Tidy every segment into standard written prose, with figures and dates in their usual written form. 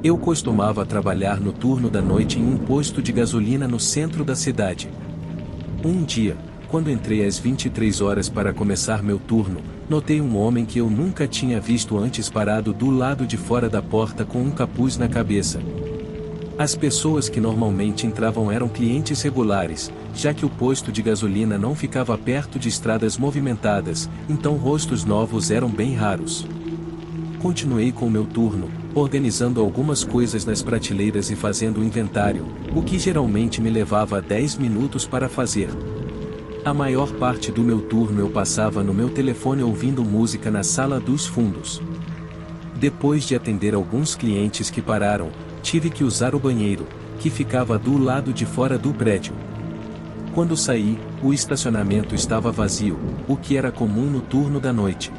Eu costumava trabalhar no turno da noite em um posto de gasolina no centro da cidade. Um dia, quando entrei às 23 horas para começar meu turno, notei um homem que eu nunca tinha visto antes parado do lado de fora da porta com um capuz na cabeça. As pessoas que normalmente entravam eram clientes regulares, já que o posto de gasolina não ficava perto de estradas movimentadas, então rostos novos eram bem raros. Continuei com meu turno, organizando algumas coisas nas prateleiras e fazendo o inventário, o que geralmente me levava 10 minutos para fazer. A maior parte do meu turno eu passava no meu telefone ouvindo música na sala dos fundos. Depois de atender alguns clientes que pararam, tive que usar o banheiro, que ficava do lado de fora do prédio. Quando saí, o estacionamento estava vazio, o que era comum no turno da noite.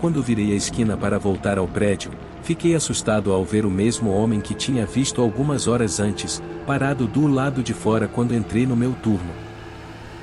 Quando virei a esquina para voltar ao prédio, fiquei assustado ao ver o mesmo homem que tinha visto algumas horas antes, parado do lado de fora quando entrei no meu turno.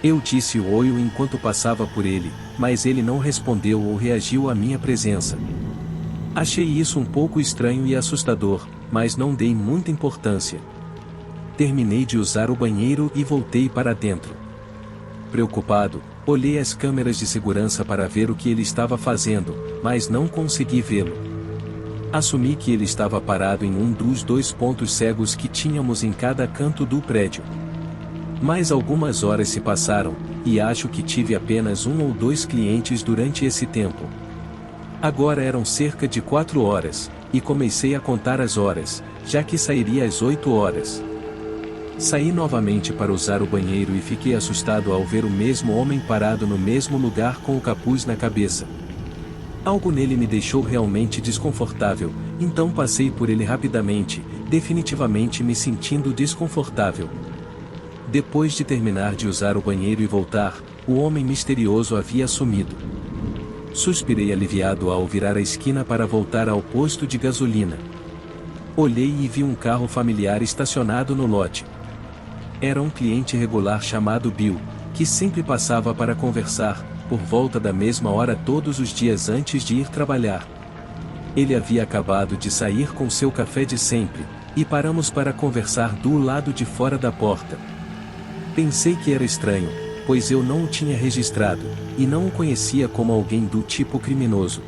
Eu disse oi enquanto passava por ele, mas ele não respondeu ou reagiu à minha presença. Achei isso um pouco estranho e assustador, mas não dei muita importância. Terminei de usar o banheiro e voltei para dentro. Preocupado, olhei as câmeras de segurança para ver o que ele estava fazendo, mas não consegui vê-lo. Assumi que ele estava parado em um dos 2 pontos cegos que tínhamos em cada canto do prédio. Mas algumas horas se passaram, e acho que tive apenas 1 ou 2 clientes durante esse tempo. Agora eram cerca de 4 horas, e comecei a contar as horas, já que sairia às 8 horas. Saí novamente para usar o banheiro e fiquei assustado ao ver o mesmo homem parado no mesmo lugar com o capuz na cabeça. Algo nele me deixou realmente desconfortável, então passei por ele rapidamente, definitivamente me sentindo desconfortável. Depois de terminar de usar o banheiro e voltar, o homem misterioso havia sumido. Suspirei aliviado ao virar a esquina para voltar ao posto de gasolina. Olhei e vi um carro familiar estacionado no lote. Era um cliente regular chamado Bill, que sempre passava para conversar, por volta da mesma hora todos os dias antes de ir trabalhar. Ele havia acabado de sair com seu café de sempre, e paramos para conversar do lado de fora da porta. Pensei que era estranho, pois eu não o tinha registrado, e não o conhecia como alguém do tipo criminoso.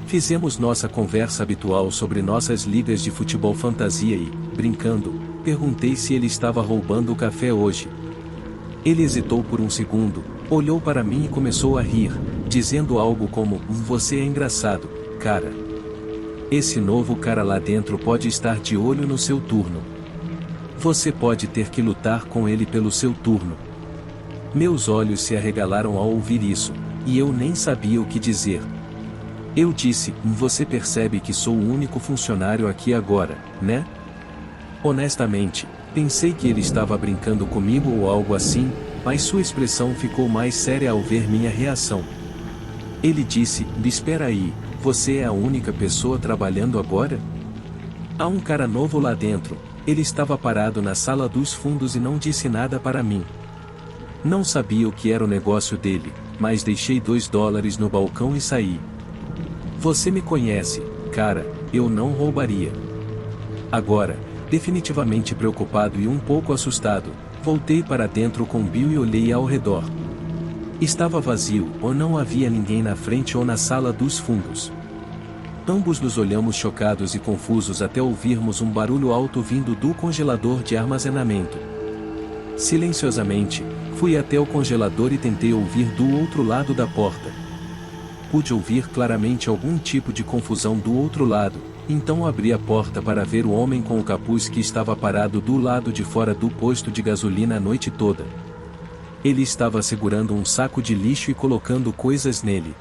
Fizemos nossa conversa habitual sobre nossas ligas de futebol fantasia e, brincando, perguntei se ele estava roubando o café hoje. Ele hesitou por um segundo, olhou para mim e começou a rir, dizendo algo como: "Você é engraçado, cara. Esse novo cara lá dentro pode estar de olho no seu turno. Você pode ter que lutar com ele pelo seu turno." Meus olhos se arregalaram ao ouvir isso, e eu nem sabia o que dizer. Eu disse: "Você percebe que sou o único funcionário aqui agora, né?" Honestamente, pensei que ele estava brincando comigo ou algo assim, mas sua expressão ficou mais séria ao ver minha reação. Ele disse: "Espera aí, você é a única pessoa trabalhando agora? Há um cara novo lá dentro." Ele estava parado na sala dos fundos e não disse nada para mim. Não sabia o que era o negócio dele, mas deixei $2 no balcão e saí. "Você me conhece, cara, eu não roubaria." Agora, definitivamente preocupado e um pouco assustado, voltei para dentro com Bill e olhei ao redor. Estava vazio, ou não havia ninguém na frente ou na sala dos fundos. Ambos nos olhamos chocados e confusos até ouvirmos um barulho alto vindo do congelador de armazenamento. Silenciosamente, fui até o congelador e tentei ouvir do outro lado da porta. Pude ouvir claramente algum tipo de confusão do outro lado, então abri a porta para ver o homem com o capuz que estava parado do lado de fora do posto de gasolina a noite toda. Ele estava segurando um saco de lixo e colocando coisas nele.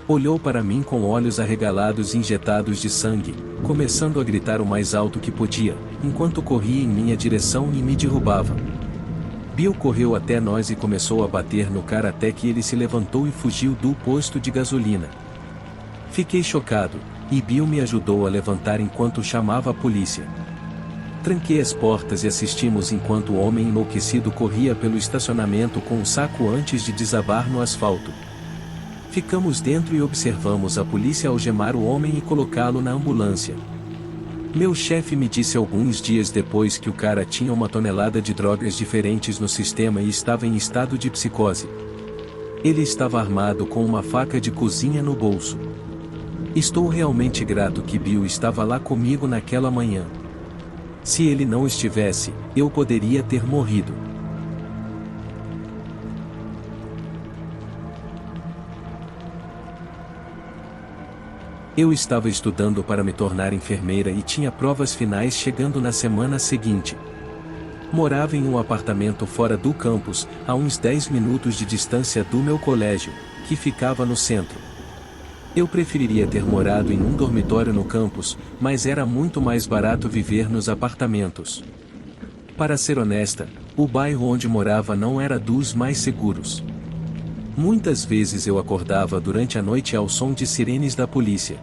Olhou para mim com olhos arregalados e injetados de sangue, começando a gritar o mais alto que podia, enquanto corria em minha direção e me derrubava. Bill correu até nós e começou a bater no cara até que ele se levantou e fugiu do posto de gasolina. Fiquei chocado, e Bill me ajudou a levantar enquanto chamava a polícia. Tranquei as portas e assistimos enquanto o homem enlouquecido corria pelo estacionamento com o saco antes de desabar no asfalto. Ficamos dentro e observamos a polícia algemar o homem e colocá-lo na ambulância. Meu chefe me disse alguns dias depois que o cara tinha 1 tonelada de drogas diferentes no sistema e estava em estado de psicose. Ele estava armado com uma faca de cozinha no bolso. Estou realmente grato que Bill estava lá comigo naquela manhã. Se ele não estivesse, eu poderia ter morrido. Eu estava estudando para me tornar enfermeira e tinha provas finais chegando na semana seguinte. Morava em um apartamento fora do campus, a uns 10 minutos de distância do meu colégio, que ficava no centro. Eu preferiria ter morado em um dormitório no campus, mas era muito mais barato viver nos apartamentos. Para ser honesta, o bairro onde morava não era dos mais seguros. Muitas vezes eu acordava durante a noite ao som de sirenes da polícia.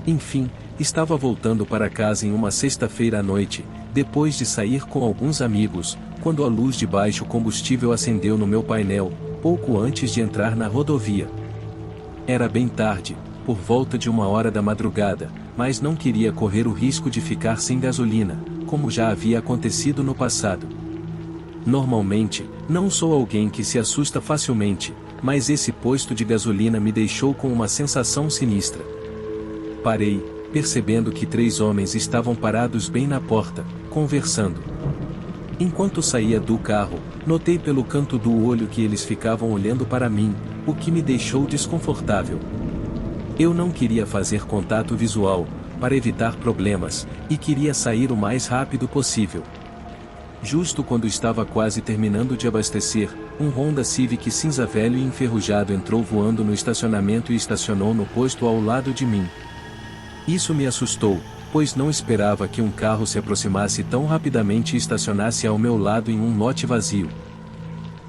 Enfim, estava voltando para casa em uma sexta-feira à noite, depois de sair com alguns amigos, quando a luz de baixo combustível acendeu no meu painel, pouco antes de entrar na rodovia. Era bem tarde, por volta de 1 hora da madrugada, mas não queria correr o risco de ficar sem gasolina, como já havia acontecido no passado. Normalmente, não sou alguém que se assusta facilmente, mas esse posto de gasolina me deixou com uma sensação sinistra. Parei, percebendo que 3 homens estavam parados bem na porta, conversando. Enquanto saía do carro, notei pelo canto do olho que eles ficavam olhando para mim, o que me deixou desconfortável. Eu não queria fazer contato visual, para evitar problemas, e queria sair o mais rápido possível. Justo quando estava quase terminando de abastecer, um Honda Civic cinza velho e enferrujado entrou voando no estacionamento e estacionou no posto ao lado de mim. Isso me assustou, pois não esperava que um carro se aproximasse tão rapidamente e estacionasse ao meu lado em um lote vazio.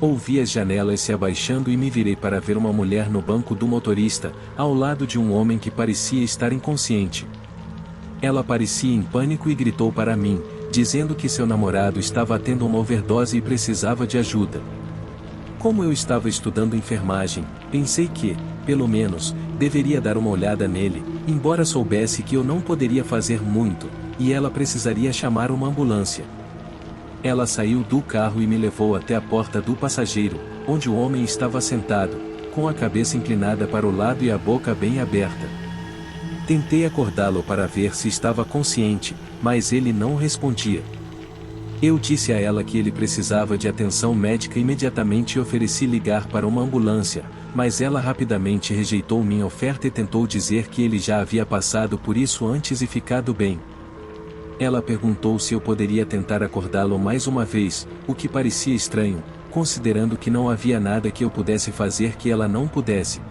Ouvi as janelas se abaixando e me virei para ver uma mulher no banco do motorista, ao lado de um homem que parecia estar inconsciente. Ela parecia em pânico e gritou para mim, dizendo que seu namorado estava tendo uma overdose e precisava de ajuda. Como eu estava estudando enfermagem, pensei que, pelo menos, deveria dar uma olhada nele, embora soubesse que eu não poderia fazer muito, e ela precisaria chamar uma ambulância. Ela saiu do carro e me levou até a porta do passageiro, onde o homem estava sentado, com a cabeça inclinada para o lado e a boca bem aberta. Tentei acordá-lo para ver se estava consciente, mas ele não respondia. Eu disse a ela que ele precisava de atenção médica imediatamente e ofereci ligar para uma ambulância, mas ela rapidamente rejeitou minha oferta e tentou dizer que ele já havia passado por isso antes e ficado bem. Ela perguntou se eu poderia tentar acordá-lo mais uma vez, o que parecia estranho, considerando que não havia nada que eu pudesse fazer que ela não pudesse.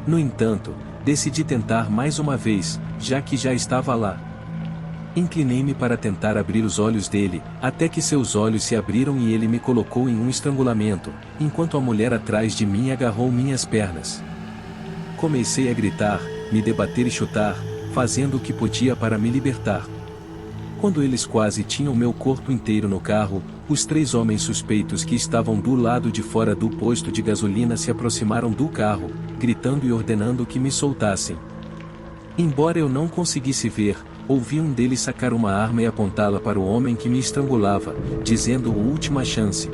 No entanto, decidi tentar mais uma vez, já que já estava lá. Inclinei-me para tentar abrir os olhos dele, até que seus olhos se abriram e ele me colocou em um estrangulamento, enquanto a mulher atrás de mim agarrou minhas pernas. Comecei a gritar, me debater e chutar, fazendo o que podia para me libertar. Quando eles quase tinham meu corpo inteiro no carro, os 3 homens suspeitos que estavam do lado de fora do posto de gasolina se aproximaram do carro, gritando e ordenando que me soltassem. Embora eu não conseguisse ver, ouvi um deles sacar uma arma e apontá-la para o homem que me estrangulava, dizendo última chance.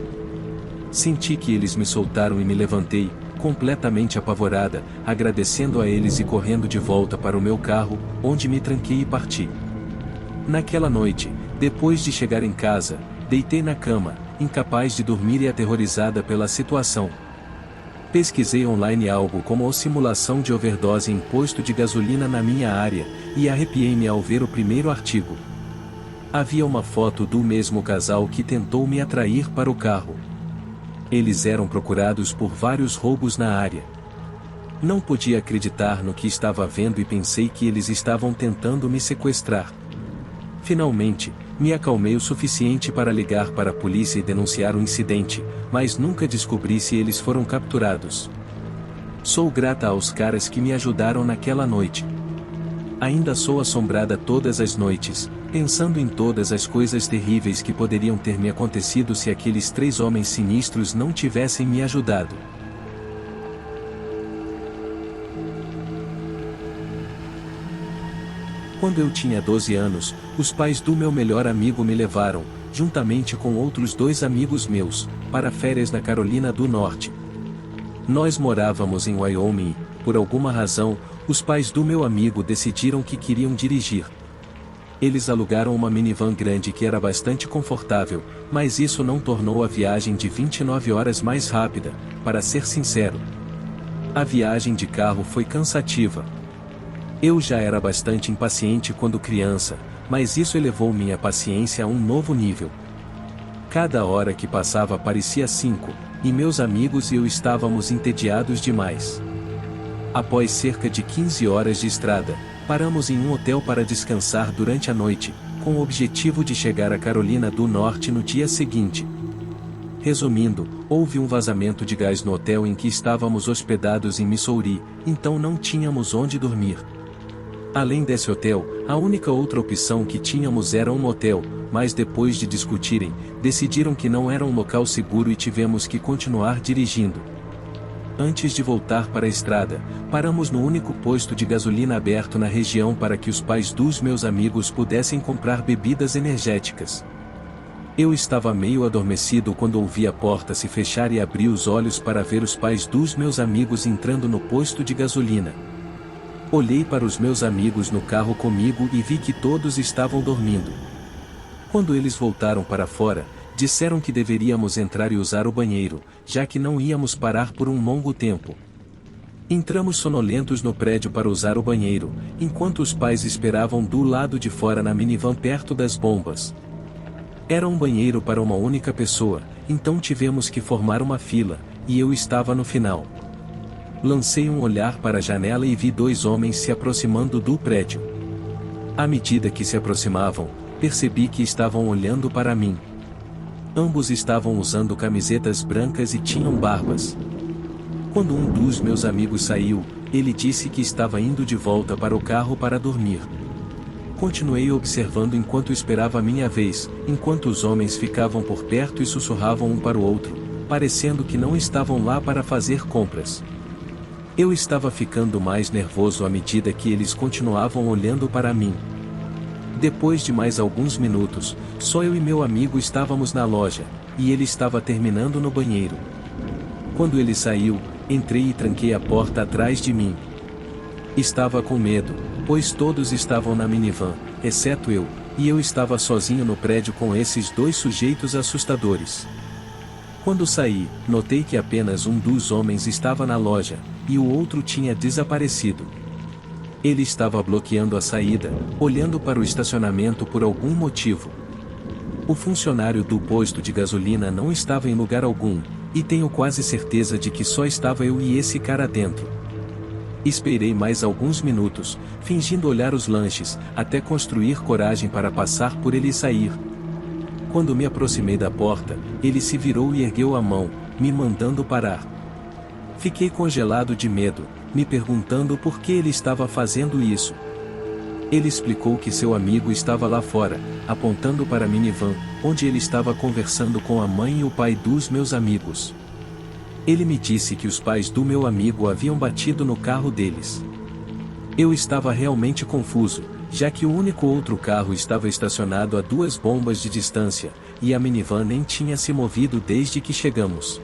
Senti que eles me soltaram e me levantei, completamente apavorada, agradecendo a eles e correndo de volta para o meu carro, onde me tranquei e parti. Naquela noite, depois de chegar em casa, deitei na cama, incapaz de dormir e aterrorizada pela situação. Pesquisei online algo como simulação de overdose em posto de gasolina na minha área, e arrepiei-me ao ver o primeiro artigo. Havia uma foto do mesmo casal que tentou me atrair para o carro. Eles eram procurados por vários roubos na área. Não podia acreditar no que estava vendo e pensei que eles estavam tentando me sequestrar. Finalmente, me acalmei o suficiente para ligar para a polícia e denunciar o incidente, mas nunca descobri se eles foram capturados. Sou grata aos caras que me ajudaram naquela noite. Ainda sou assombrada todas as noites, pensando em todas as coisas terríveis que poderiam ter me acontecido se aqueles 3 homens sinistros não tivessem me ajudado. Quando eu tinha 12 anos, os pais do meu melhor amigo me levaram, juntamente com outros 2 amigos meus, para férias na Carolina do Norte. Nós morávamos em Wyoming e, por alguma razão, os pais do meu amigo decidiram que queriam dirigir. Eles alugaram uma minivan grande que era bastante confortável, mas isso não tornou a viagem de 29 horas mais rápida, para ser sincero. A viagem de carro foi cansativa. Eu já era bastante impaciente quando criança, mas isso elevou minha paciência a um novo nível. Cada hora que passava parecia 5, e meus amigos e eu estávamos entediados demais. Após cerca de 15 horas de estrada, paramos em um hotel para descansar durante a noite, com o objetivo de chegar à Carolina do Norte no dia seguinte. Resumindo, houve um vazamento de gás no hotel em que estávamos hospedados em Missouri, então não tínhamos onde dormir. Além desse hotel, a única outra opção que tínhamos era um motel, mas depois de discutirem, decidiram que não era um local seguro e tivemos que continuar dirigindo. Antes de voltar para a estrada, paramos no único posto de gasolina aberto na região para que os pais dos meus amigos pudessem comprar bebidas energéticas. Eu estava meio adormecido quando ouvi a porta se fechar e abri os olhos para ver os pais dos meus amigos entrando no posto de gasolina. Olhei para os meus amigos no carro comigo e vi que todos estavam dormindo. Quando eles voltaram para fora, disseram que deveríamos entrar e usar o banheiro, já que não íamos parar por um longo tempo. Entramos sonolentos no prédio para usar o banheiro, enquanto os pais esperavam do lado de fora na minivan perto das bombas. Era um banheiro para uma única pessoa, então tivemos que formar uma fila, e eu estava no final. Lancei um olhar para a janela e vi 2 homens se aproximando do prédio. À medida que se aproximavam, percebi que estavam olhando para mim. Ambos estavam usando camisetas brancas e tinham barbas. Quando um dos meus amigos saiu, ele disse que estava indo de volta para o carro para dormir. Continuei observando enquanto esperava a minha vez, enquanto os homens ficavam por perto e sussurravam um para o outro, parecendo que não estavam lá para fazer compras. Eu estava ficando mais nervoso à medida que eles continuavam olhando para mim. Depois de mais alguns minutos, só eu e meu amigo estávamos na loja, e ele estava terminando no banheiro. Quando ele saiu, entrei e tranquei a porta atrás de mim. Estava com medo, pois todos estavam na minivan, exceto eu, e eu estava sozinho no prédio com esses 2 sujeitos assustadores. Quando saí, notei que apenas um dos homens estava na loja, e o outro tinha desaparecido. Ele estava bloqueando a saída, olhando para o estacionamento por algum motivo. O funcionário do posto de gasolina não estava em lugar algum, e tenho quase certeza de que só estava eu e esse cara dentro. Esperei mais alguns minutos, fingindo olhar os lanches, até construir coragem para passar por ele e sair. Quando me aproximei da porta, ele se virou e ergueu a mão, me mandando parar. Fiquei congelado de medo, me perguntando por que ele estava fazendo isso. Ele explicou que seu amigo estava lá fora, apontando para a minivan, onde ele estava conversando com a mãe e o pai dos meus amigos. Ele me disse que os pais do meu amigo haviam batido no carro deles. Eu estava realmente confuso, já que o único outro carro estava estacionado a 2 bombas de distância, e a minivan nem tinha se movido desde que chegamos.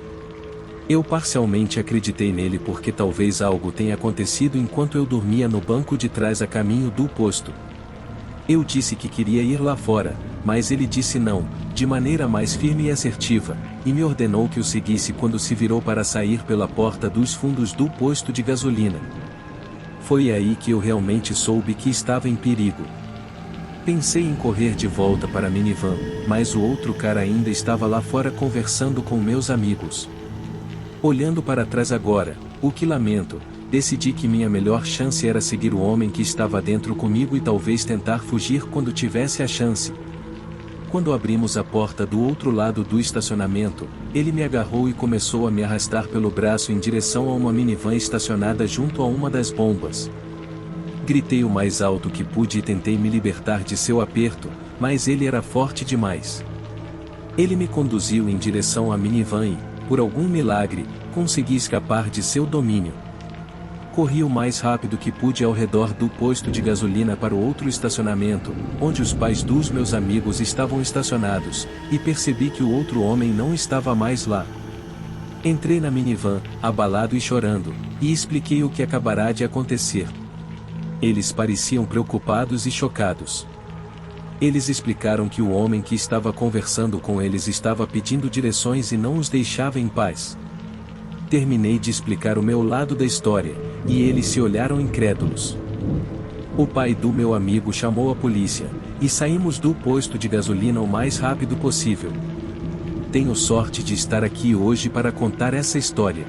Eu parcialmente acreditei nele porque talvez algo tenha acontecido enquanto eu dormia no banco de trás a caminho do posto. Eu disse que queria ir lá fora, mas ele disse não, de maneira mais firme e assertiva, e me ordenou que o seguisse quando se virou para sair pela porta dos fundos do posto de gasolina. Foi aí que eu realmente soube que estava em perigo. Pensei em correr de volta para a minivan, mas o outro cara ainda estava lá fora conversando com meus amigos. Olhando para trás agora, o que lamento, decidi que minha melhor chance era seguir o homem que estava dentro comigo e talvez tentar fugir quando tivesse a chance. Quando abrimos a porta do outro lado do estacionamento, ele me agarrou e começou a me arrastar pelo braço em direção a uma minivan estacionada junto a uma das bombas. Gritei o mais alto que pude e tentei me libertar de seu aperto, mas ele era forte demais. Ele me conduziu em direção à minivan e, por algum milagre, consegui escapar de seu domínio. Corri o mais rápido que pude ao redor do posto de gasolina para o outro estacionamento, onde os pais dos meus amigos estavam estacionados, e percebi que o outro homem não estava mais lá. Entrei na minivan, abalado e chorando, e expliquei o que acabará de acontecer. Eles pareciam preocupados e chocados. Eles explicaram que o homem que estava conversando com eles estava pedindo direções e não os deixava em paz. Terminei de explicar o meu lado da história, e eles se olharam incrédulos. O pai do meu amigo chamou a polícia, e saímos do posto de gasolina o mais rápido possível. Tenho sorte de estar aqui hoje para contar essa história.